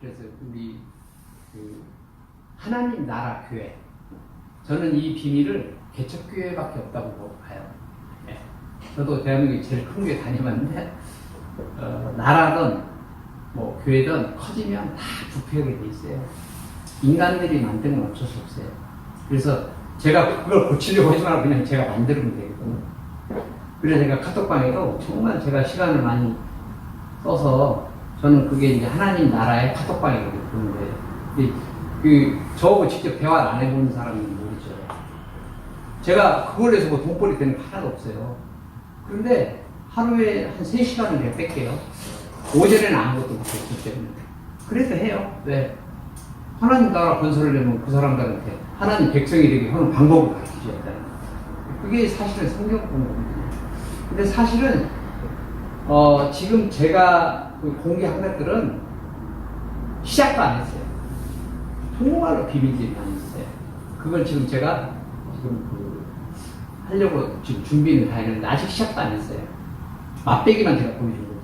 그래서 우리 그 하나님 나라 교회, 저는 이 비밀을 개척교회밖에 없다고 봐요. 네. 저도 대한민국에 제일 큰 교회 다녀봤는데 나라든 뭐 교회든 커지면 다 부패하게 돼 있어요. 인간들이 만든 건 어쩔 수 없어요. 그래서 제가 그걸 고치려고 하지 말고 그냥 제가 만들면 되거든요. 그래서 제가 카톡방에도 정말 제가 시간을 많이 써서 저는 그게 이제 하나님 나라의 카톡방이라고 부르는데 저하고 직접 대화를 안 해보는 사람은 모르죠. 제가 그걸 해서 뭐 돈벌이 되는 거 하나도 없어요. 그런데 하루에 한 3시간을 내가 뺄게요. 오전에는 아무것도 못했기 때문에. 그래도 해요. 왜? 하나님 나라 건설을 하려면 그 사람들한테 하나님 백성이 되게 하는 방법을 가르치셔야 된다는 거예요. 그게 사실은 성경 공부거든요. 근데 사실은 지금 제가 공개한 것들은 시작도 안 했어요. 정말로 비밀들이 많이 있어요. 그걸 지금 제가 하려고 지금 준비는 다 했는데 아직 시작도 안 했어요. 맛배기만 제가 보여준 거예요.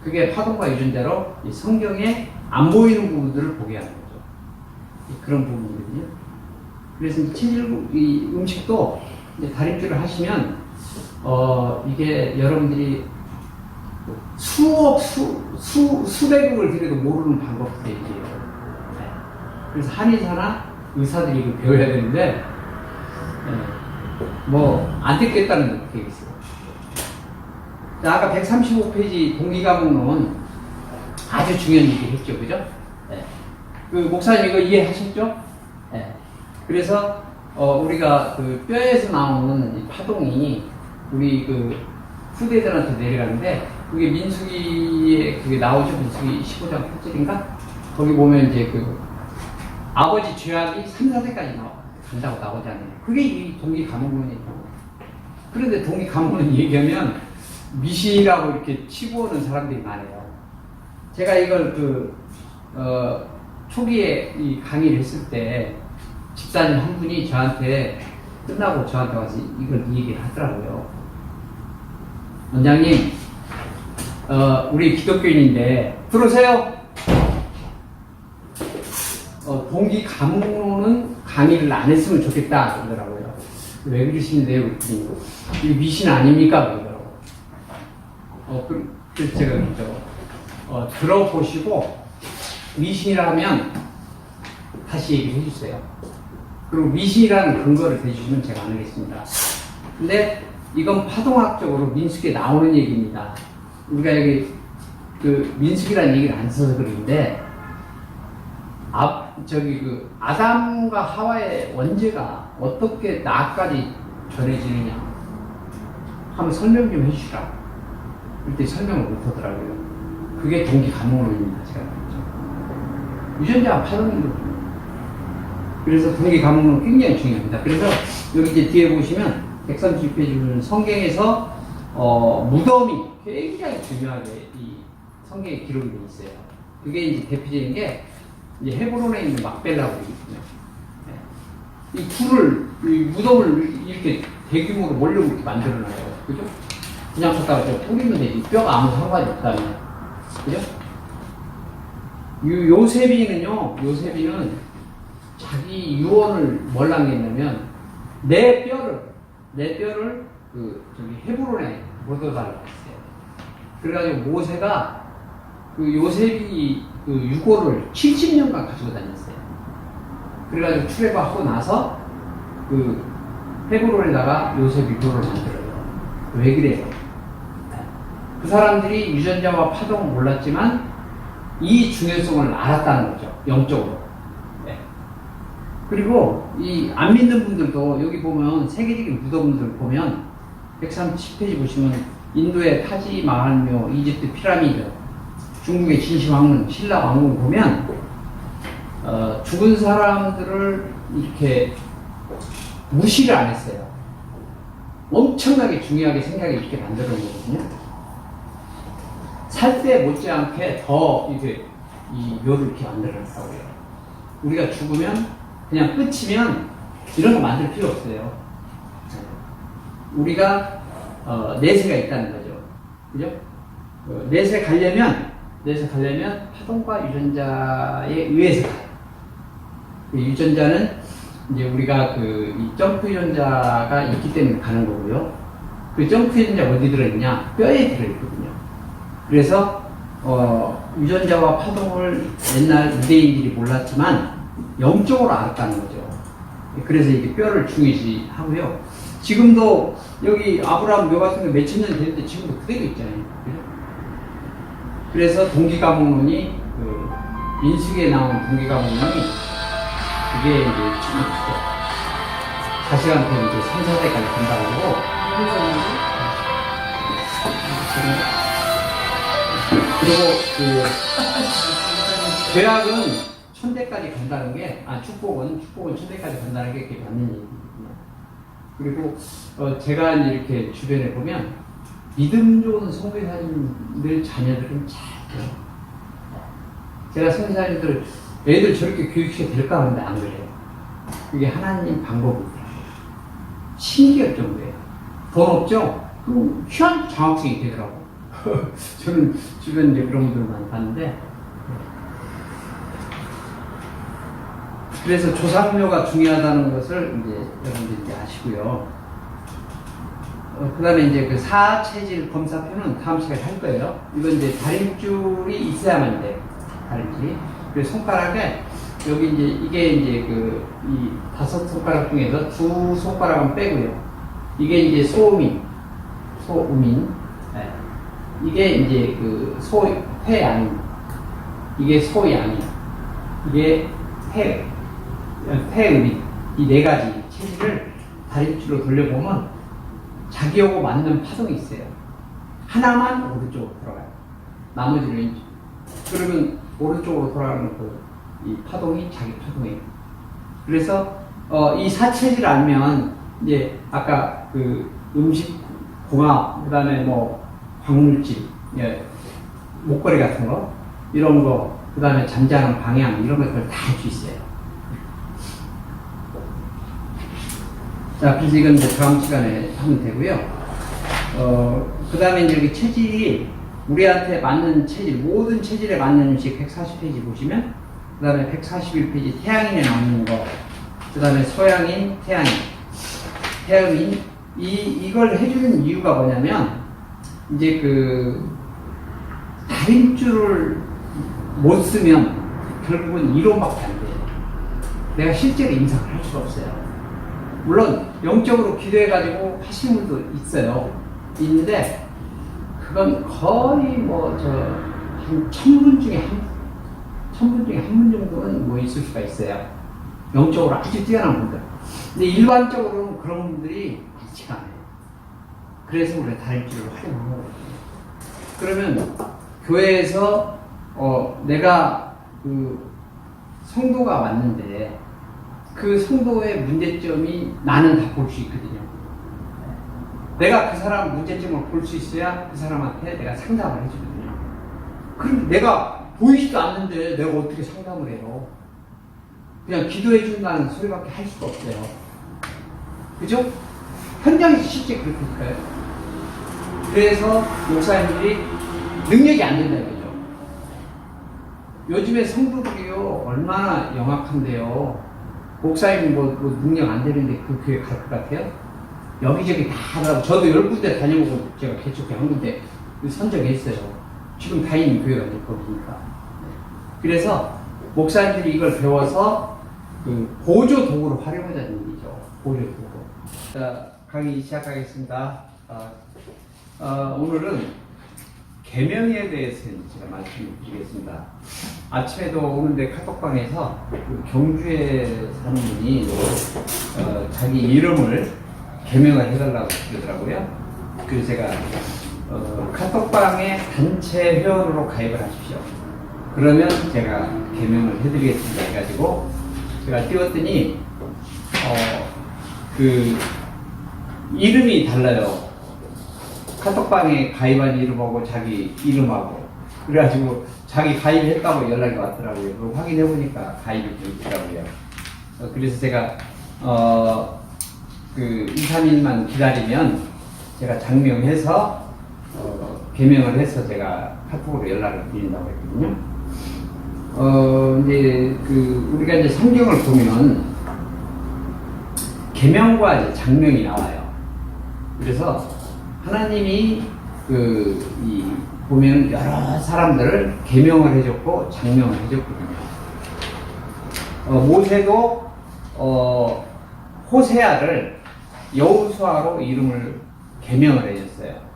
그게 파동과 유전자로 이 성경에 안 보이는 부분들을 보게 하는 거죠. 그런 부분이거든요. 그래서 체질, 이 음식도 이제 다림질을 하시면, 이게 여러분들이 수백억을 들여도 모르는 방법들이에요. 네. 그래서 한의사나 의사들이 이걸 배워야 되는데, 안 듣겠다는 얘기 있어요. 아까 135페이지 동기과목론 아주 중요한 얘기를 했죠. 그죠? 네. 목사님 이거 이해하셨죠? 네. 그래서, 우리가 뼈에서 나오는 이 파동이 우리 후대들한테 내려가는데, 그게 민수기에 그게 나오죠? 민수기 15장 8절인가? 거기 보면 이제 아버지 죄악이 3, 4세까지 간다고 나오잖아요. 그게 이 동기과목론이에요. 그런데 동기과목론 얘기하면 미신이라고 이렇게 치고 오는 사람들이 많아요. 제가 이걸 초기에 이 강의를 했을 때 집사님 한 분이 저한테 끝나고 저한테 와서 이걸 얘기를 하더라고요. 원장님, 우리 기독교인인데 들어오세요. 동기과목론은 강의를 안 했으면 좋겠다 그러더라고요. 왜 그러시는데요? 그랬더니 이거 미신 아닙니까? 그러더라고요. 그래서 제가 그랬죠. 들어보시고 미신이라면 다시 얘기를 해주세요. 그리고 미신이라는 근거를 대주시면 제가 안 하겠습니다. 근데 이건 파동학적으로 민수기에 나오는 얘기입니다. 우리가 여기 민수기라는 얘기를 안 써서 그러는데 아담과 하와의 원죄가 어떻게 나까지 전해지느냐 한번 설명 좀 해주시라. 그때 설명을 못 하더라고요. 그게 동기과목론입니다. 제가 그랬죠. 유전자와 파동이거든요. 그래서 동기과목론 굉장히 중요합니다. 그래서 여기 이제 뒤에 보시면 130페이지 성경에서 무덤이 굉장히 중요하게 이 성경에 기록이 되어 있어요. 그게 이제 대표적인 게 이제 헤브론에 있는 막벨라고 있거든요. 네. 이 불을, 이 무덤을 이렇게 대규모로 몰려 이렇게 만들어놔요. 그죠? 그냥 갖다가 뿌리면 되지. 뼈가 아무 상관이 없다면. 그죠? 요셉이는 자기 유언을 뭘 남겼냐면, 내 뼈를 헤브론에 묻어달라고 했어요. 그래가지고 모세가 요셉이 유골을 70년간 가지고 다녔어요. 그래가지고 출애굽하고 나서 헤브론에다가 요셉 유골을 만들어요. 왜 그래요? 그 사람들이 유전자와 파동을 몰랐지만 이 중요성을 알았다는 거죠. 영적으로. 네. 그리고 이 안 믿는 분들도 여기 보면 세계적인 무덤들 보면 130페이지 보시면 인도의 타지 마할묘, 이집트 피라미드, 중국의 진시황릉, 신라 왕궁 보면 죽은 사람들을 이렇게 무시를 안 했어요. 엄청나게 중요하게 생각이 이렇게 만들어 놓은 거거든요. 살 때 못지않게 더 이렇게 이 묘를 이렇게 만들어 놨다고요. 우리가 죽으면 그냥 끝이면 이런 거 만들 필요 없어요. 우리가 내세가 있다는 거죠. 그죠? 내세 가려면 내에서 가려면 파동과 유전자에 의해서 가요. 그 유전자는 이제 우리가 이 점프 유전자가 있기 때문에 가는 거고요. 그 점프 유전자가 어디 들어있냐? 뼈에 들어있거든요. 그래서 유전자와 파동을 옛날 유대인들이 몰랐지만 영적으로 알았다는 거죠. 그래서 이게 뼈를 중요시하고요. 지금도 여기 아브라함 묘 같은 거 몇천 년 됐는데 지금도 그대로 있잖아요. 그죠? 그래서 동기가목론이 민수기에 나온 동기가목론이 그게 이제 자식한테 이제 3, 4대까지 간다고 하고 그리고 죄악은 천대까지 간다는 게, 축복은 천대까지 간다는 게 그게 맞는 얘기거든요. 그리고, 제가 이렇게 주변에 보면, 믿음 좋은 선교사님들 자녀들은 잘해요. 제가 선교사님들, 애들 저렇게 교육시켜 될까 하는데 안 그래요. 그게 하나님 방법이더라고요. 신기할 정도예요. 돈 없죠? 그럼 희한 장학생이 되더라고요. 저는 주변에 이제 그런 분들 많이 봤는데, 그래서 조상묘가 중요하다는 것을 이제 여러분들이 아시고요. 그 다음에 이제 그 사체질 검사표는 다음 시간에 할 거예요. 이건 이제 다림줄이 있어야만 돼요. 다림줄이. 그래서 손가락에, 여기 이제, 이게 이제 이 5손가락 중에서 2손가락은 빼고요. 이게 이제 소음인. 네. 이게 이제 폐양입니다. 이게 소양이야. 이게 폐음인. 이 4가지 체질을 다림줄로 돌려보면 자기하고 맞는 파동이 있어요. 하나만 오른쪽으로 돌아가요. 나머지는 왼쪽. 그러면 오른쪽으로 돌아가는 이 파동이 자기 파동이에요. 그래서 이 사체질을 알면 이제 아까 음식 공학, 그 다음에 뭐 광물질, 목걸이 같은 거 이런 거, 그 다음에 잠자는 방향 이런 것들 다 할 수 있어요. 자, 그래서 이건 이제 다음 시간에 하면 되고요. 그 다음에 이제 여기 체질이 우리한테 맞는 체질, 모든 체질에 맞는 음식 140페이지 보시면, 그 다음에 141페이지 태양인에 나오는 거, 그 다음에 소양인, 태양인, 이걸 해주는 이유가 뭐냐면, 이제 다림줄을 못 쓰면 결국은 이론밖에 안 돼요. 내가 실제로 임상을 할 수가 없어요. 물론 영적으로 기도해가지고 하시는 분도 있어요. 있는데 그건 거의 한 1000분 중에 한 분 정도는 있을 수가 있어요. 영적으로 아주 뛰어난 분들. 근데 일반적으로는 그런 분들이 많지가 않아요. 그래서 우리가 다림줄을 활용하는 거거든요. 그러면 교회에서 내가 성도가 왔는데 그 성도의 문제점이 나는 다 볼 수 있거든요. 내가 그 사람 문제점을 볼 수 있어야 그 사람한테 내가 상담을 해주거든요. 그럼 내가 보이지도 않는데 내가 어떻게 상담을 해요? 그냥 기도해 준다는 소리밖에 할 수가 없어요. 그죠? 현장에서 실제 그렇게 될까요? 그래서 목사님들이 능력이 안 된다 이거죠. 요즘에 성도들이요 얼마나 영악한데요. 목사님 능력 안 되는데 그 교회 갈 것 같아요? 여기저기 다 하라고. 저도 10군데 다녀보고 제가 개척교 한 군데 선정했어요. 지금 다 있는 교회가 이제 거기니까. 그래서 목사님들이 이걸 배워서 보조 도구로 활용하자는 얘기죠. 보조 도구. 자, 강의 시작하겠습니다. 오늘은 계명에 대해서 제가 말씀을 드리겠습니다. 아침에도 오는데 카톡방에서 경주에 사는 분이 자기 이름을 계명을 해달라고 그러더라고요. 그래서 제가 카톡방에 단체 회원으로 가입을 하십시오. 그러면 제가 계명을 해드리겠습니다 해가지고 제가 띄웠더니 이름이 달라요. 카톡방에 가입한 이름하고 자기 이름하고. 그래가지고 자기 가입했다고 연락이 왔더라고요. 그거 확인해보니까 가입이 좀 있더라고요. 그래서 제가 2, 3일만 기다리면 제가 장명해서 개명을 해서 제가 카톡으로 연락을 드린다고 했거든요. 이제 우리가 이제 성경을 보면 계명과 이제 장명이 나와요. 그래서 하나님이 보면 여러 사람들을 계명을 해줬고 장명을 해줬거든요. 모세도 호세아를 여호수아로 이름을 계명을 해줬어요.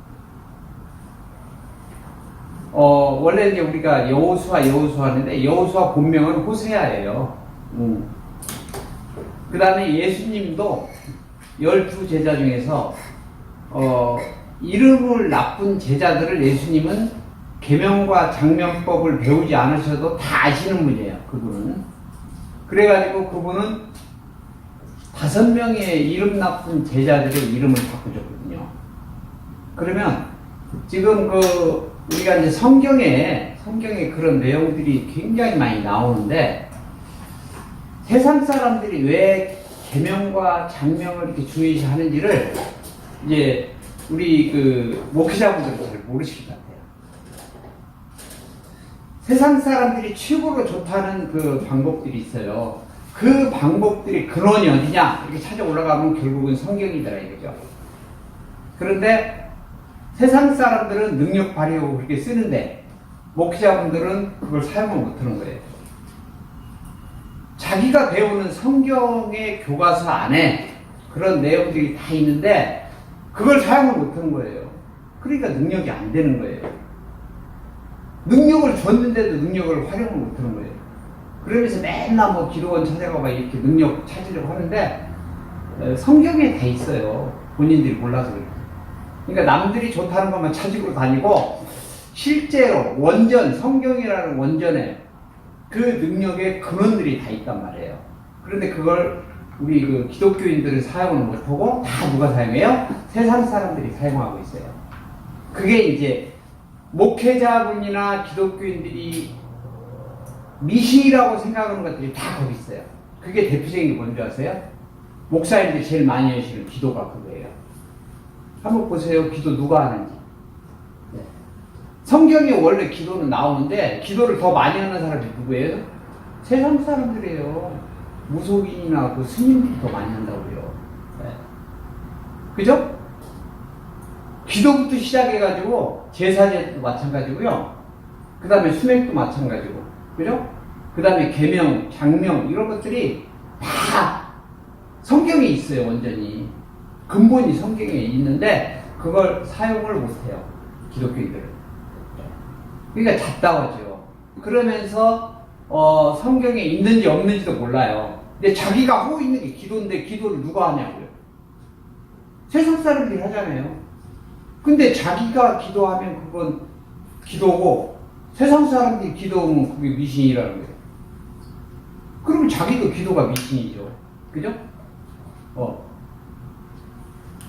원래 이제 우리가 여호수아인데 여호수아 본명은 호세아예요. 그 다음에 예수님도 12제자 중에서 이름을 나쁜 제자들을 예수님은 계명과 장명법을 배우지 않으셔도 다 아시는 분이에요. 그분은. 그래가지고 그분은 5명의 이름 나쁜 제자들의 이름을 바꾸셨거든요. 그러면 지금 우리가 이제 성경에 그런 내용들이 굉장히 많이 나오는데, 세상 사람들이 왜 계명과 장명을 이렇게 중요시하는지를 이제 우리 목회자분들은 잘 모르실 것 같아요. 세상 사람들이 최고로 좋다는 그 방법들이 있어요. 그 방법들이 근원이 어디냐 이렇게 찾아 올라가면 결국은 성경이더라 이거죠. 그런데 세상 사람들은 능력 발휘하고 그렇게 쓰는데 목회자분들은 그걸 사용을 못하는 거예요. 자기가 배우는 성경의 교과서 안에 그런 내용들이 다 있는데 그걸 사용을 못하는 거예요. 그러니까 능력이 안 되는 거예요. 능력을 줬는데도 능력을 활용을 못하는 거예요. 그러면서 맨날 기도원 찾아가고 이렇게 능력 찾으려고 하는데 성경에 다 있어요. 본인들이 몰라서 그래요. 그러니까 남들이 좋다는 것만 찾으러 다니고 실제로 성경이라는 원전에 그 능력의 근원들이 다 있단 말이에요. 그런데 그걸 우리 기독교인들은 사용을 못하고 다 누가 사용해요? 세상 사람들이 사용하고 있어요. 그게 이제 목회자분이나 기독교인들이 미신이라고 생각하는 것들이 다 거기 있어요. 그게 대표적인 게 뭔지 아세요? 목사님들이 제일 많이 하시는 기도가 그거예요. 한번 보세요. 기도 누가 하는지. 네. 성경에 원래 기도는 나오는데 기도를 더 많이 하는 사람이 누구예요? 세상 사람들이에요. 무속인이나 스님들이 더 많이 한다고요. 네. 그죠? 기도부터 시작해가지고 제사제도 마찬가지고요. 그 다음에 수맥도 마찬가지고. 그죠? 그 다음에 계명, 장명 이런 것들이 다 성경에 있어요. 완전히. 근본이 성경에 있는데 그걸 사용을 못해요. 기독교인들은. 그러니까 잡다하죠. 그러면서 성경에 있는지 없는지도 몰라요. 근데 자기가 하고 있는 게 기도인데 기도를 누가 하냐고요. 세상 사람들이 하잖아요. 근데 자기가 기도하면 그건 기도고 세상 사람들이 기도하면 그게 미신이라는 거예요. 그러면 자기도 기도가 미신이죠. 그죠?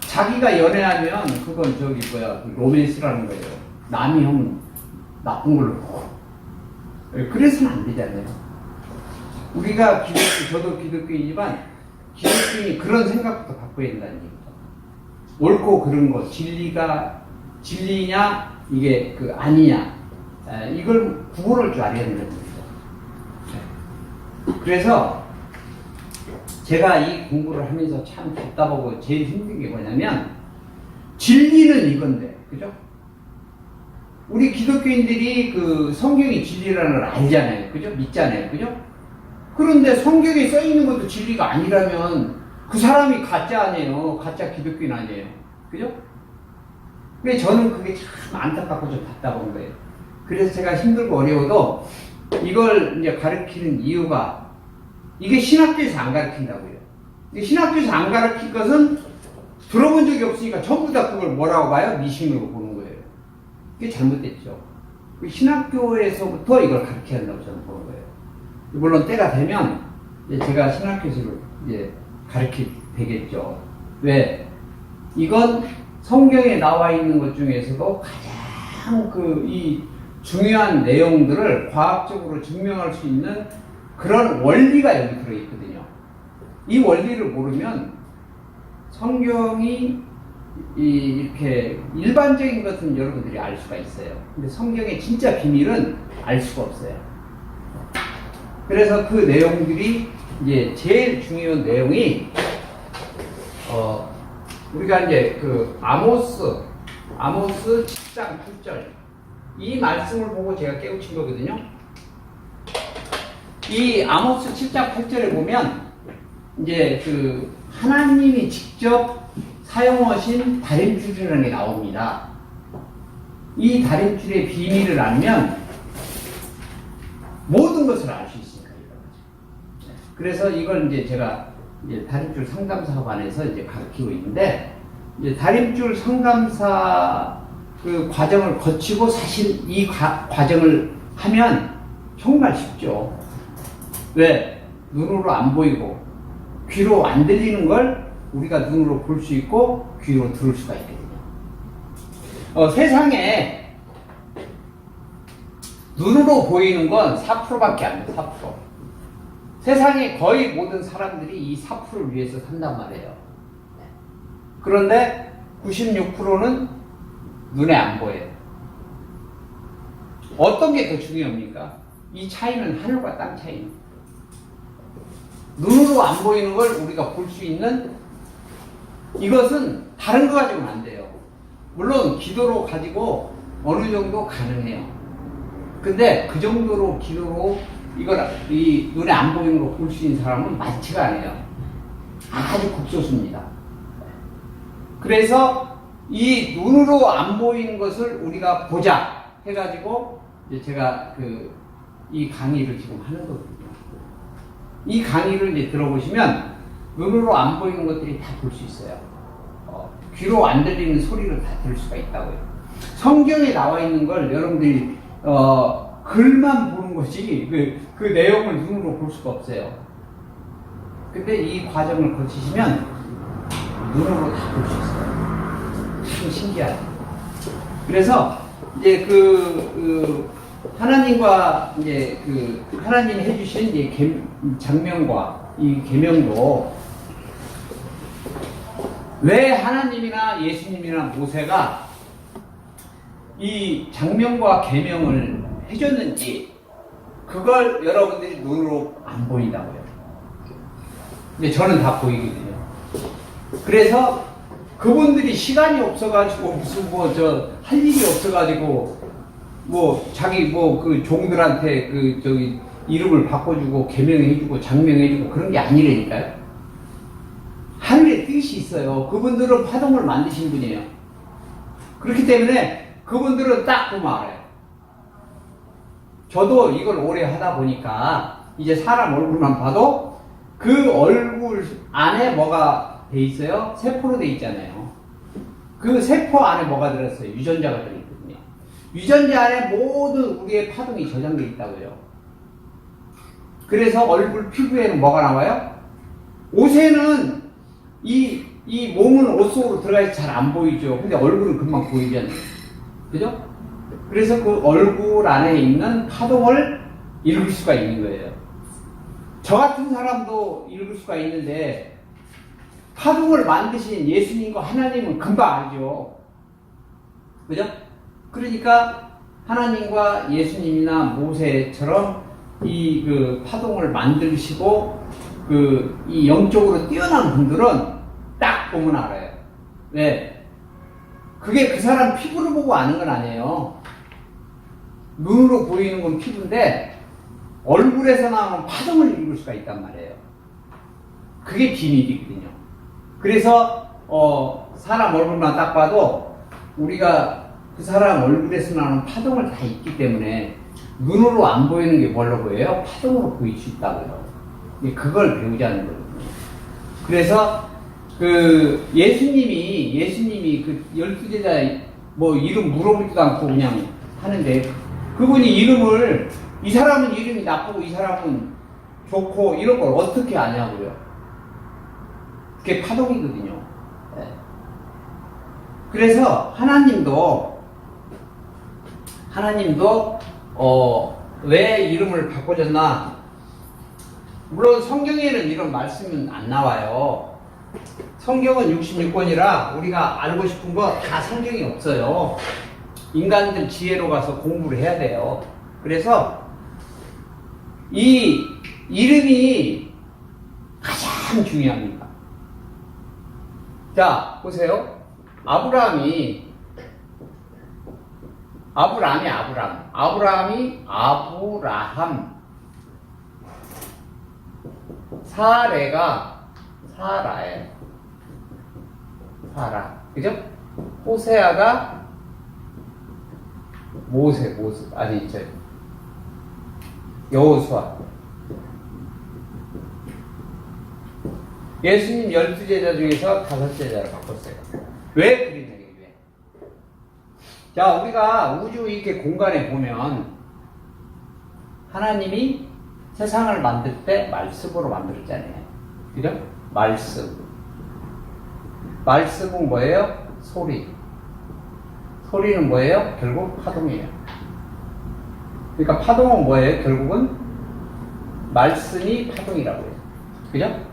자기가 연애하면 그건 로맨스라는 거예요. 남이 하면 나쁜 걸로 보고. 그래서는 안 되잖아요. 우리가 저도 기독교인이지만 기독교인이 그런 생각부터 바꿔야 된다는 얘기죠. 옳고 그른 거, 진리냐, 이게 아니냐, 이걸 구분할 줄 알아야 된다는 거죠. 그래서 제가 이 공부를 하면서 참 답답하고 제일 힘든 게 뭐냐면 진리는 이건데, 그죠? 우리 기독교인들이 성경이 진리라는 걸 알잖아요. 그죠? 믿잖아요. 그죠? 그런데 성경에 써 있는 것도 진리가 아니라면 그 사람이 가짜 아니에요. 가짜 기독교인 아니에요. 그죠? 근데 저는 그게 참 안타깝고 좀 답답한 거예요. 그래서 제가 힘들고 어려워도 이걸 이제 가르치는 이유가 이게 신학교에서 안 가르친다고요. 신학교에서 안 가르칠 것은 들어본 적이 없으니까 전부 다 그걸 뭐라고 봐요? 미신으로 보는 거예요. 그게 잘못됐죠. 신학교에서부터 이걸 가르쳐야 한다고 저는 보는 거예요. 물론 때가 되면 제가 신학교에서 이제 가르치게 되겠죠. 왜? 이건 성경에 나와 있는 것 중에서도 가장 이 중요한 내용들을 과학적으로 증명할 수 있는 그런 원리가 여기 들어있거든요. 이 원리를 모르면 성경이 이렇게 일반적인 것은 여러분들이 알 수가 있어요. 근데 성경의 진짜 비밀은 알 수가 없어요. 그래서 그 내용들이 이제 제일 중요한 내용이 우리가 이제 그 아모스 7장 8절 이 말씀을 보고 제가 깨우친 거거든요. 이 아모스 7장 8절에 보면 이제 그 하나님이 직접 사용하신 다림줄이라는 게 나옵니다. 이 다림줄의 비밀을 알면 모든 것을 알 수 있습니다. 그래서 이걸 이제 제가 이제 다림줄 상담사관에서 이제 가르치고 있는데, 이제 다림줄 상담사 그 과정을 거치고 사실 이 과정을 하면 정말 쉽죠. 왜? 눈으로 안 보이고 귀로 안 들리는 걸 우리가 눈으로 볼 수 있고 귀로 들을 수가 있거든요. 세상에 눈으로 보이는 건 4%밖에 안 돼요. 4%. 세상에 거의 모든 사람들이 이 4%를 위해서 산단 말이에요. 그런데 96%는 눈에 안 보여요. 어떤 게 더 중요합니까? 이 차이는 하늘과 땅 차이입니다. 눈으로 안 보이는 걸 우리가 볼 수 있는 이것은 다른 거 가지고는 안 돼요. 물론 기도로 가지고 어느 정도 가능해요. 근데 그 정도로 기도로 이걸 이 눈에 안 보이는 걸 볼 수 있는 사람은 많지가 않아요. 아주 극소수입니다. 그래서 이 눈으로 안 보이는 것을 우리가 보자 해가지고 이제 제가 이 강의를 지금 하는 거거든요. 이 강의를 이제 들어보시면 눈으로 안 보이는 것들이 다 볼 수 있어요. 귀로 안 들리는 소리를 다 들을 수가 있다고요. 성경에 나와 있는 걸 여러분들이 글만 보는 것이 그 내용을 눈으로 볼 수가 없어요. 근데 이 과정을 거치시면 눈으로 다 볼 수 있어요. 참 신기하죠. 그래서 이제 하나님과 이제 하나님이 해주신 이 장면과 이 계명도 왜 하나님이나 예수님이나 모세가 이 장면과 계명을 해줬는지 그걸 여러분들이 눈으로 안 보인다고요. 근데 저는 다 보이거든요. 그래서 그분들이 시간이 없어가지고 무슨 할 일이 없어가지고 자기 그 종들한테 이름을 바꿔주고 계명해주고 장명해주고 그런 게 아니라니까요. 하늘의 뜻이 있어요. 그분들은 파동을 만드신 분이에요. 그렇기 때문에 그분들은 딱 보면 알아요. 저도 이걸 오래 하다 보니까 이제 사람 얼굴만 봐도 그 얼굴 안에 뭐가 돼 있어요? 세포로 돼 있잖아요. 그 세포 안에 뭐가 들었어요? 유전자가 들어있거든요. 유전자 안에 모든 우리의 파동이 저장되어 있다고요. 그래서 얼굴 피부에는 뭐가 나와요? 옷에는 이 몸은 옷 속으로 들어가서 잘 안 보이죠. 근데 얼굴은 금방 보이잖아요. 그죠? 그래서 그 얼굴 안에 있는 파동을 읽을 수가 있는 거예요. 저 같은 사람도 읽을 수가 있는데 파동을 만드신 예수님과 하나님은 금방 알죠. 그죠? 그러니까 하나님과 예수님이나 모세처럼 이 파동을 만드시고 이 영적으로 뛰어난 분들은 딱 보면 알아요. 왜? 그게 그 사람 피부를 보고 아는 건 아니에요. 눈으로 보이는 건 피부인데 얼굴에서 나오는 파동을 읽을 수가 있단 말이에요. 그게 비밀이거든요. 그래서 사람 얼굴만 딱 봐도 우리가 그 사람 얼굴에서 나오는 파동을 다 읽기 때문에 눈으로 안 보이는 게 뭘로 보여요? 파동으로 보일 수 있다고요. 그걸 배우자는 거거든요. 그래서 예수님이 그 12제자 이름 물어보지도 않고 그냥 하는데 그분이 이름을 이 사람은 이름이 나쁘고 이 사람은 좋고 이런 걸 어떻게 아냐고요. 그게 파동이거든요. 네. 그래서 하나님도 왜 이름을 바꿔줬나? 물론 성경에는 이런 말씀은 안 나와요. 성경은 66권이라 우리가 알고 싶은 거 다 성경이 없어요. 인간들 지혜로 가서 공부를 해야 돼요. 그래서 이 이름이 가장 중요합니다. 자, 보세요. 아브라함이 아브라함. 사레가 사라예요. 사라. 그죠? 호세아가 모세. 아니, 여호수아. 예수님 12제자 중에서 5제자를 바꿨어요. 왜 그러냐, 왜? 자, 우리가 우주 이렇게 공간에 보면 하나님이 세상을 만들 때 말씀으로 만들었잖아요. 그죠? 말씀은 뭐예요? 소리. 소리는 뭐예요? 결국 파동이에요. 그러니까 파동은 뭐예요? 결국은 말씀이 파동이라고 해요. 그죠?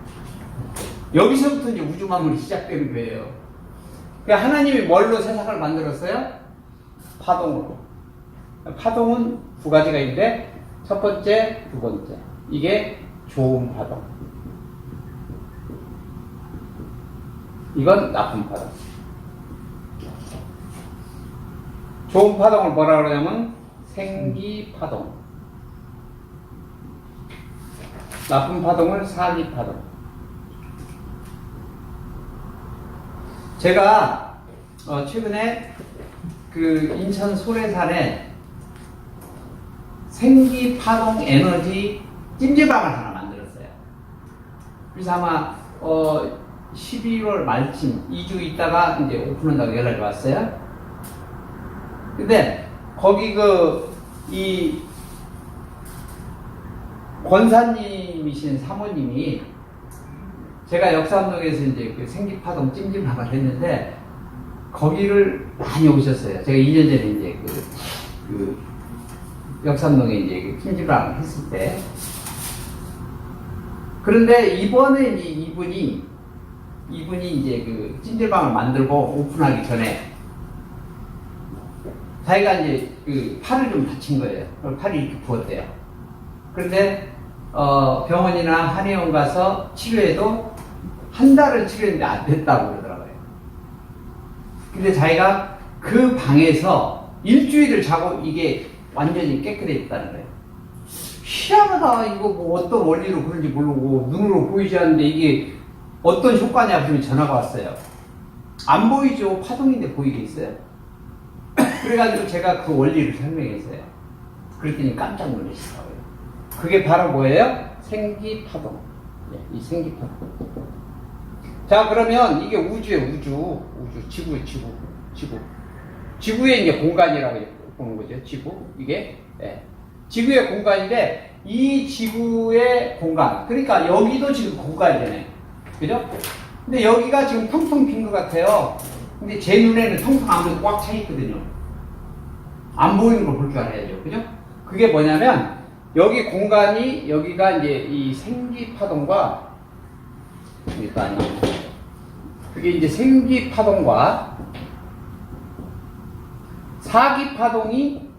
여기서부터 이제 우주 만물이 시작되는 거예요. 그러니까 하나님이 뭘로 세상을 만들었어요? 파동으로. 파동은 두 가지가 있는데 첫 번째, 두 번째. 이게 좋은 파동. 이건 나쁜 파동. 좋은 파동을 뭐라 그러냐면 생기파동. 나쁜 파동을 사기파동. 제가 최근에 그 인천 소래산에 생기파동 에너지 찜질방을 하나 만들었어요. 그래서 아마 12월 말쯤 2주 있다가 이제 오픈한다고 연락이 왔어요. 근데 거기 이 권사님이신 사모님이 제가 역삼동에서 이제 그 생기파동 찜질방을 했는데 거기를 많이 오셨어요. 제가 2년 전에 이제 그 역삼동에 이제 그 찜질방을 했을 때. 그런데 이번에 이분이 이제 그 찜질방을 만들고 오픈하기 전에 자기가 이제 그 팔을 좀 다친 거예요. 팔이 이렇게 부었대요. 그런데 병원이나 한의원 가서 치료해도 한 달을 치료했는데 안 됐다고 그러더라고요. 근데 자기가 그 방에서 일주일을 자고 이게 완전히 깨끗해졌다는 거예요. 희한하다. 이거 뭐 어떤 원리로 그런지 모르고 눈으로 보이지 않는데 이게 어떤 효과냐 그러면 전화가 왔어요. 안 보이죠. 파동인데 보이겠어요? 그래가지고 제가 그 원리를 설명했어요. 그랬더니 깜짝 놀라시더라고요. 그게 바로 뭐예요? 생기파동. 이 생기파동. 자, 그러면 이게 우주예요. 지구예요. 지구. 지구의 이제 공간이라고 보는 거죠. 지구. 이게. 지구의 공간인데 이 지구의 공간. 그러니까 여기도 지금 공간이잖아요. 그죠? 근데 여기가 지금 텅텅 빈 것 같아요. 근데 제 눈에는 텅텅 아무래도 꽉 차 있거든요. 안 보이는 걸 볼 줄 알아야죠. 그죠? 그게 뭐냐면 여기 공간이 여기가 이제 이 생기파동과 그게 이제 생기파동과 사기파동이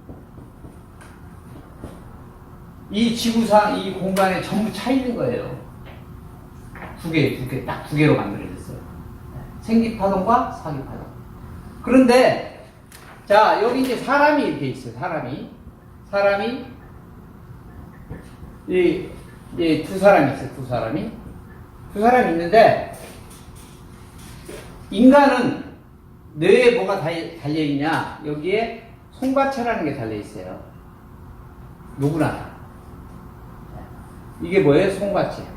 이 지구상 이 공간에 전부 차 있는 거예요. 딱 두 개로 만들어졌어요. 생기파동과 사기파동. 그런데 자, 여기 이제 사람이 이렇게 있어요. 사람이 이 두 사람이 있어요. 두 사람이 있는데 인간은 뇌에 뭐가 달려있냐? 여기에 송과체라는 게 달려있어요. 누구나. 이게 뭐예요? 송과체.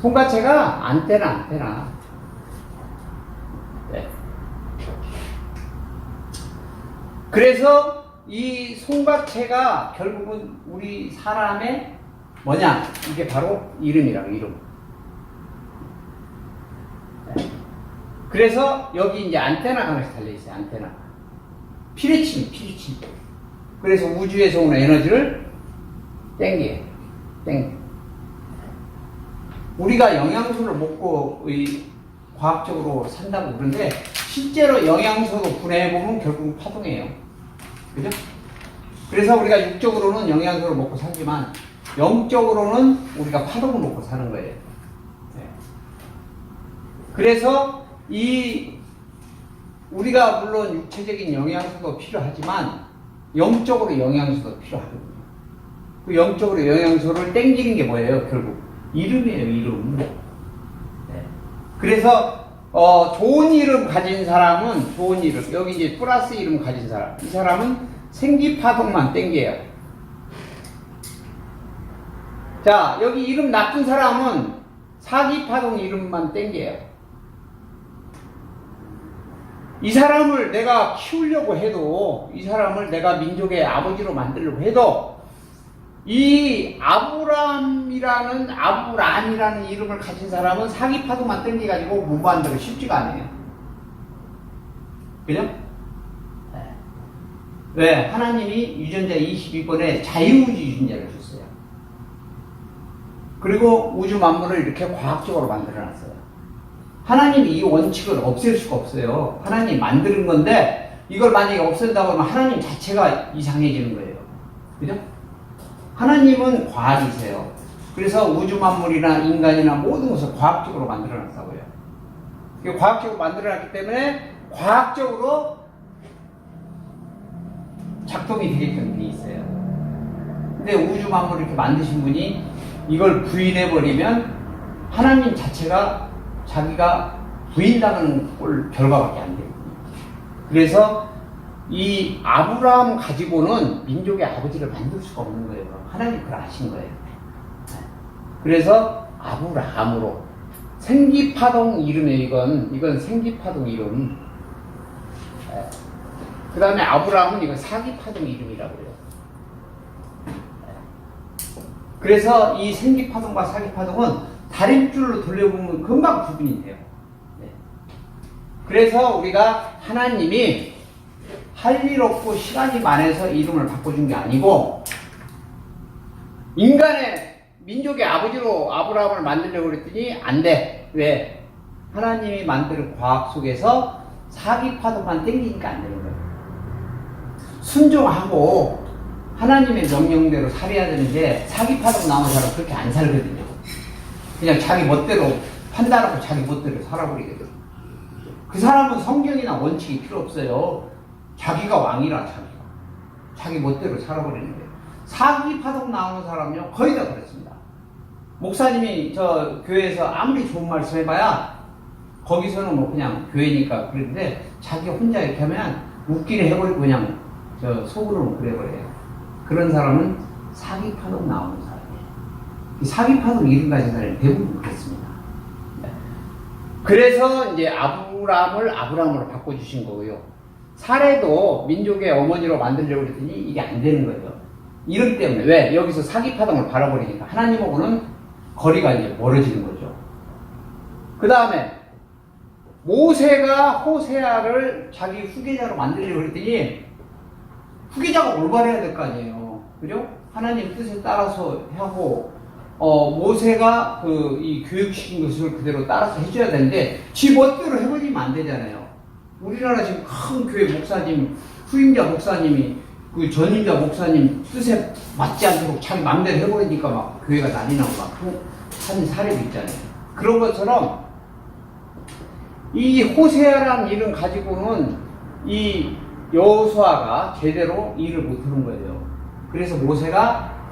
송과체가 안테나. 네. 그래서 이 송과체가 결국은 우리 사람의 뭐냐? 이게 바로 이름이라고, 이름. 네. 그래서 여기 이제 안테나가 하나씩 달려있어요, 안테나. 피뢰침. 그래서 우주에서 오는 에너지를 땡겨. 우리가 영양소를 먹고 과학적으로 산다고 그러는데 실제로 영양소로 분해해보면 결국 파동이에요. 그죠? 그래서 우리가 육적으로는 영양소를 먹고 살지만 영적으로는 우리가 파동을 먹고 사는 거예요. 네. 그래서 우리가 물론 육체적인 영양소도 필요하지만 영적으로 영양소도 필요하거든요. 그 영적으로 영양소를 땡기는 게 뭐예요? 결국 이름이에요. 이름. 네. 그래서 좋은 이름 가진 사람은 좋은 이름, 여기 이제 플러스 이름 가진 사람, 이 사람은 생기파동만 땡겨요. 자, 여기 이름 나쁜 사람은 사기파동 이름만 땡겨요. 이 사람을 내가 키우려고 해도, 이 사람을 내가 민족의 아버지로 만들려고 해도, 이 아브람이라는 이름을 가진 사람은 사기파동만 땡겨가지고 무반대로 쉽지가 않아요. 그죠? 네. 왜? 하나님이 유전자 22번에 자유우주 유전자를 줬어요. 그리고 우주 만물을 이렇게 과학적으로 만들어놨어요. 하나님이 이 원칙을 없앨 수가 없어요. 하나님이 만드는 건데 이걸 만약에 없앤다고 하면 하나님 자체가 이상해지는 거예요. 그죠? 하나님은 과학이세요. 그래서 우주 만물이나 인간이나 모든 것을 과학적으로 만들어놨다고요. 과학적으로 만들어놨기 때문에 과학적으로 작동이 되게끔 돼 있어요. 근데 우주 만물을 이렇게 만드신 분이 이걸 부인해버리면 하나님 자체가 자기가 부인당하는 결과밖에 안 돼요. 그래서 이 아브라함 가지고는 민족의 아버지를 만들 수가 없는 거예요. 하나님 그걸 아신 거예요. 그래서 아브라함으로 생기파동 이름이에요. 이건 생기파동 이름. 그 다음에 아브라함은 이건 사기파동 이름이라고 해요. 그래서 이 생기파동과 사기파동은 다림줄로 돌려보면 금방 구분이 돼요. 그래서 우리가 하나님이 할 일 없고 시간이 많아서 이름을 바꿔준 게 아니고 인간의 민족의 아버지로 아브라함을 만들려고 그랬더니 안 돼. 왜? 하나님이 만드는 과학 속에서 사기파동만 땡기니까 안 되는 거예요. 순종하고 하나님의 명령대로 살아야 되는데 사기파동 나오는 사람은 그렇게 안 살거든요. 그냥 자기 멋대로 판단하고 자기 멋대로 살아버리거든. 그 사람은 성경이나 원칙이 필요 없어요. 자기가 왕이라 자기 멋대로 살아버리는 거예요. 사기파동 나오는 사람은요 거의 다 그렇습니다. 목사님이 저 교회에서 아무리 좋은 말씀 해봐야 거기서는 뭐 그냥 교회니까 그런데 자기 혼자 이렇게 하면 웃기를 해버리고 그냥 저 속으로는 그래버려요. 그런 사람은 사기파동 나오는 사람이에요. 이 사기파동 이름 가진 사람이 대부분 그렇습니다. 그래서 이제 아브라함을 아브라함으로 바꿔주신 거고요. 사례도 민족의 어머니로 만들려고 했더니 이게 안 되는 거예요. 이름 때문에. 왜? 여기서 사기파동을 바라버리니까 하나님하고는 거리가 이제 멀어지는 거죠. 그 다음에 모세가 호세아를 자기 후계자로 만들려고 했더니 후계자가 올바르야 될 거 아니에요. 그죠? 하나님 뜻에 따라서 하고 모세가 이 교육시킨 것을 그대로 따라서 해줘야 되는데 지 멋대로 해버리면 안 되잖아요. 우리나라 지금 큰 교회 목사님, 후임자 목사님이 그 전임자 목사님 뜻에 맞지 않도록 자기 마음대로 해버리니까 막 교회가 난리 나고 막 하는 사례도 있잖아요. 그런 것처럼 이 호세아라는 이름 가지고는 이 여호수아가 제대로 일을 못하는 거예요. 그래서 모세가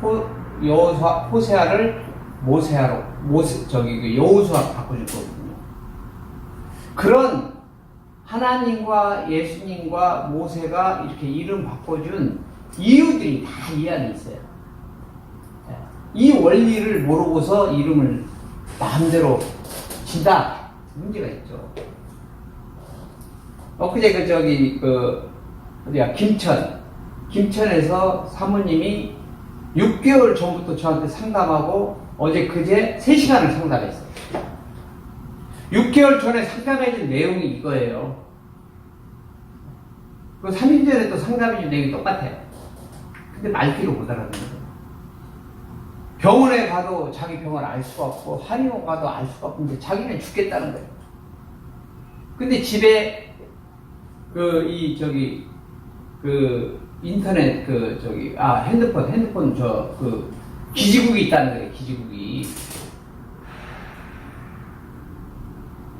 호세아를 모세아로 여호수아로 바꿔줄 거거든요. 그런 하나님과 예수님과 모세가 이렇게 이름 바꿔준 이유들이 다 이 안에 있어요. 이 원리를 모르고서 이름을 마음대로 진다. 문제가 있죠. 엊그제 어디야, 김천에서 사모님이 6개월 전부터 저한테 상담하고 어제 3시간을 상담했어요. 6개월 전에 상담해준 내용이 이거예요. 그 3일 전에 또 상담해준 내용이 똑같아요. 근데 말귀를 못 알아듣는 거예요. 병원에 가도 자기 병을 알 수가 없고 한의원 가도 알 수가 없는데 자기는 죽겠다는 거예요. 근데 집에 인터넷 핸드폰 기지국이 있다는 거예요. 기지국이.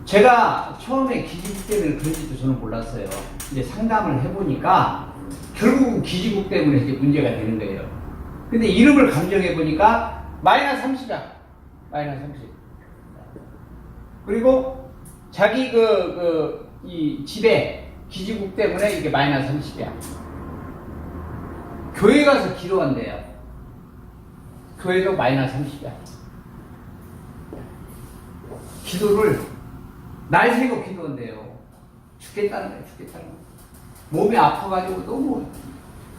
제가 처음에 기지국 때문에 그런지도 저는 몰랐어요. 이제 상담을 해보니까 결국은 기지국 때문에 이제 문제가 되는 거예요. 근데 이름을 감정해보니까 -30이야. -30. 그리고 자기 이 집에 기지국 때문에 이게 -30이야. 교회 가서 기도한대요. 교회도 -30이야. 기도를 날 새고 기도한대요. 죽겠다는 거야, 죽겠다는 거야. 몸이 아파가지고 너무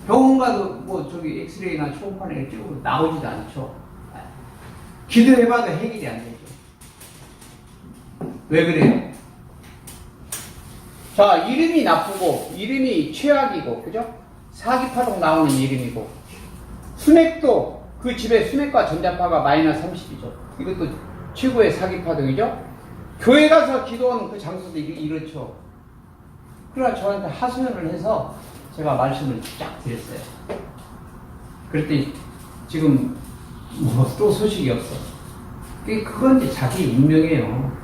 병원 가도 엑스레이나 초음파나 찍고 나오지도 않죠. 기도해봐도 해결이 안 되죠. 왜 그래요? 자, 이름이 나쁘고, 이름이 최악이고, 그죠? 사기파동 나오는 이름이고, 수맥도, 그 집에 수맥과 전자파가 -30이죠. 이것도 최고의 사기파동이죠? 교회 가서 기도하는 그 장소도 이렇죠. 그러나 저한테 하소연을 해서 제가 말씀을 쫙 드렸어요. 그랬더니 지금 또 소식이 없어. 그건 이제 자기 운명이에요.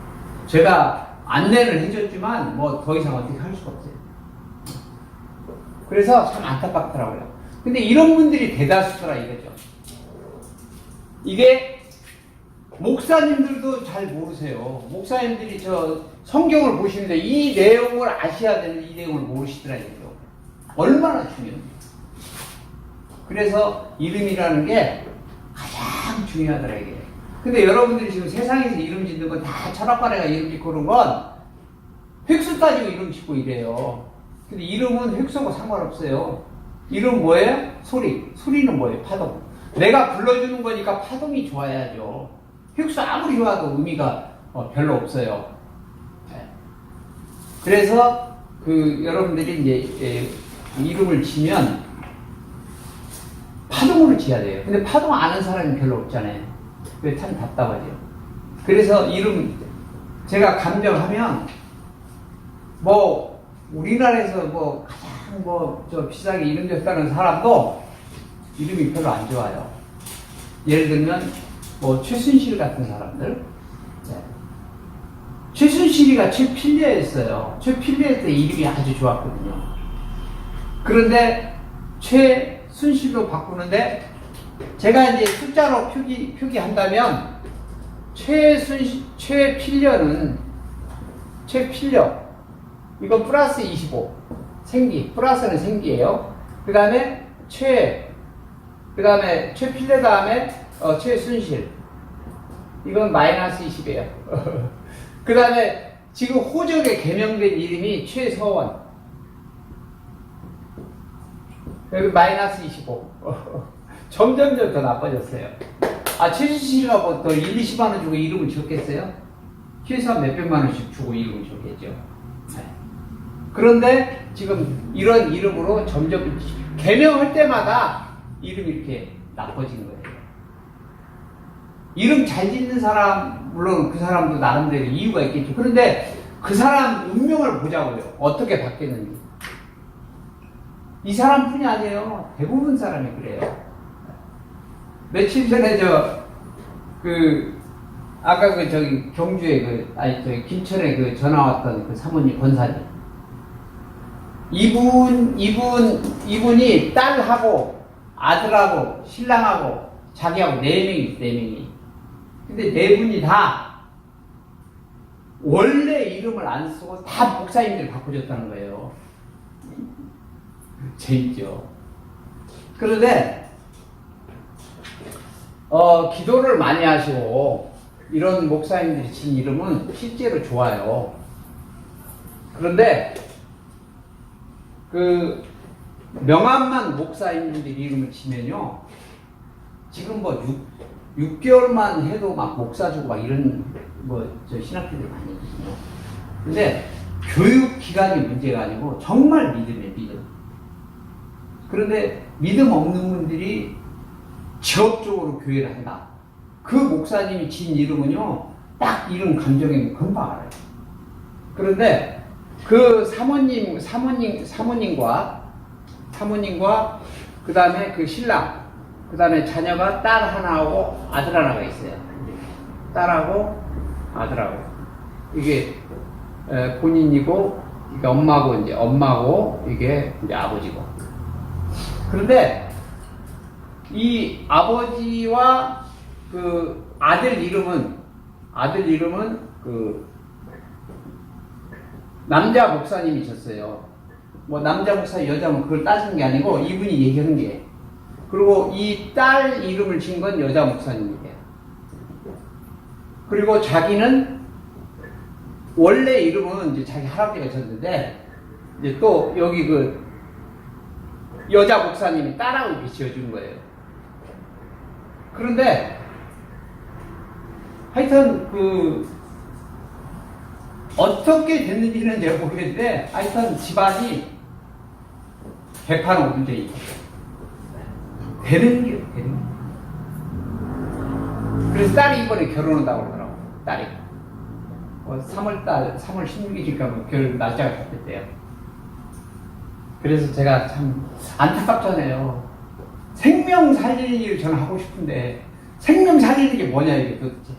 제가 안내를 해줬지만 더 이상 어떻게 할 수가 없어요. 그래서 참 안타깝더라고요. 근데 이런 분들이 대다수더라 이거죠. 이게 목사님들도 잘 모르세요. 목사님들이 성경을 보시는데 이 내용을 아셔야 되는데 이 내용을 모르시더라고요. 얼마나 중요합니까? 그래서 이름이라는 게 가장 중요하더라 이게. 근데 여러분들이 지금 세상에서 이름 짓는 건 다 철학관에가 이름 짓고 그런 건 획수 따지고 이름 짓고 이래요. 근데 이름은 획수하고 상관없어요. 이름 뭐예요? 소리. 소리는 뭐예요? 파동. 내가 불러주는 거니까 파동이 좋아야죠. 획수 아무리 좋아도 의미가 별로 없어요. 그래서 여러분들이 이제 이름을 지면 파동으로 지어야 돼요. 근데 파동 아는 사람이 별로 없잖아요. 그게 참 답답하죠. 그래서 이름 제가 감정하면 우리나라에서 가장 비싸게 이름 줬다는 사람도 이름이 별로 안 좋아요. 예를 들면 최순실 같은 사람들. 최순실이가 최필려였어요. 최필려 때 이름이 아주 좋았거든요. 그런데 최순실로 바꾸는데 제가 이제 숫자로 표기한다면 최필려 이건 플러스 25 생기 플러스는 생기예요. 그 다음에 최필려 다음에 최순실 이건 -20이에요. 그 다음에 지금 호적에 개명된 이름이 최서원 여기 -25 점점 더 나빠졌어요. 최순실이가 더 1, 20만원 주고 이름을 지었겠어요? 최소한 몇백만 원씩 주고 이름을 지었겠죠. 그런데 지금 이런 이름으로 점점 개명할 때마다 이름이 이렇게 나빠지는 거예요. 이름 잘 짓는 사람, 물론 그 사람도 나름대로 이유가 있겠죠. 그런데 그 사람 운명을 보자고요. 어떻게 바뀌었는지. 이 사람뿐이 아니에요. 대부분 사람이 그래요. 며칠 전에 아까 경주에 김천에 전화 왔던 사모님 권사님. 이분이 딸하고 아들하고 신랑하고 자기하고 4명이. 근데 4분이 다 원래 이름을 안 쓰고 다 목사님들 바꿔줬다는 거예요. 재밌죠. 그런데 기도를 많이 하시고 이런 목사님들이 진 이름은 실제로 좋아요. 그런데 명함만 목사님들이 이름을 치면요, 지금 6개월만 해도 막 목사 주고 막 이런 신학교들 많이 있거든요. 근데 교육 기간이 문제가 아니고 정말 믿음. 그런데 믿음 없는 분들이 직업적으로 교회를 한다. 그 목사님이 지은 이름은요, 딱 이름 감정이면 금방 알아요. 그런데 그 사모님과 그 다음에 그 신랑, 그 다음에 자녀가 딸 하나하고 아들 하나가 있어요. 딸하고 아들하고. 이게 본인이고, 이게 엄마고, 이게 이제 아버지고. 그런데 이 아버지와 그 아들 이름은 그 남자 목사님이셨어요. 뭐 남자 목사, 여자 뭐 그걸 따지는 게 아니고 이분이 얘기하는 게. 그리고 이 딸 이름을 지은 건 여자 목사님이에요. 그리고 자기는 원래 이름은 이제 자기 할아버지가 졌는데 이제 또 여기 그 여자 목사님이 딸하고 이렇게 지어준 거예요. 그런데 하여튼 그 어떻게 됐는지는 제가 모르겠는데 하여튼 집안이 개판오분제이 되는 게. 그래서 딸이 이번에 결혼한다고 그러더라고. 딸이 3월 16일이니까 뭐 결혼 날짜가 잡혔대요. 그래서 제가 참 안타깝잖아요. 생명 살리는 일을 저는 하고 싶은데 생명 살리는 게 뭐냐 이게 도대체.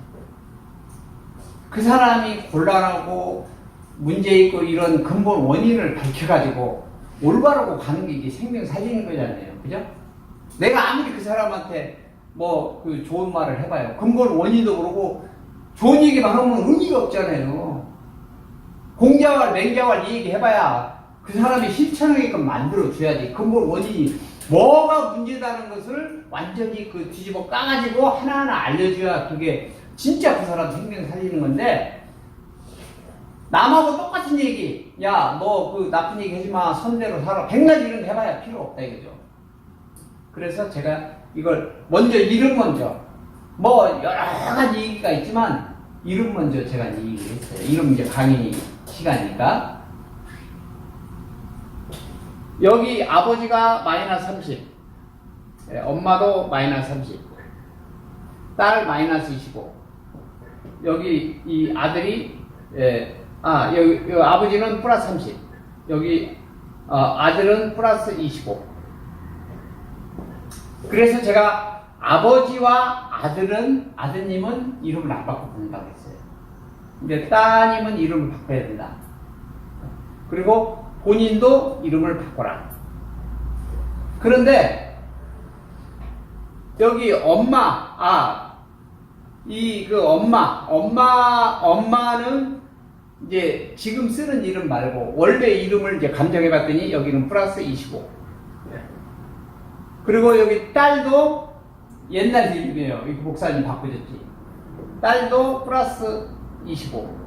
그 사람이 곤란하고 문제 있고 이런 근본 원인을 밝혀가지고 올바르고 가는 게 이게 생명 살리는 거잖아요. 그죠? 내가 아무리 그 사람한테 뭐 그 좋은 말을 해봐요. 근본 원인도 그러고 좋은 얘기만 하면 의미가 없잖아요. 공자왈 맹자왈 이 얘기 해봐야 그 사람이 실천하게끔 만들어줘야지. 근본 원인이 뭐가 문제다는 것을 완전히 그 뒤집어 까가지고 하나하나 알려줘야 그게 진짜 그 사람 생명 살리는 건데, 남하고 똑같은 얘기, 야, 너 그 나쁜 얘기 하지 마, 선대로 살아. 100가지 이런 거 해봐야 필요 없다 이거죠. 그래서 제가 이걸 이름 먼저, 뭐 여러 가지 얘기가 있지만, 이름 먼저 제가 얘기를 했어요. 이름 이제 강의 시간이니까. 여기 아버지가 마이너스 30, 엄마도 마이너스 30, 딸 마이너스 25, 여기 이 아들이 여기 아버지는 플러스 30, 여기 아들은 플러스 25. 그래서 제가 아버지와 아드님은 이름을 안 바꿔 부른다고 했어요. 근데 따님은 이름을 바꿔야 된다. 그리고 본인도 이름을 바꿔라. 그런데 여기 엄마는 이제 지금 쓰는 이름 말고 원래 이름을 이제 감정해 봤더니 여기는 플러스 25. 그리고 여기 딸도 옛날 이름이에요. 이 목사님 바꾸셨지. 딸도 플러스 25.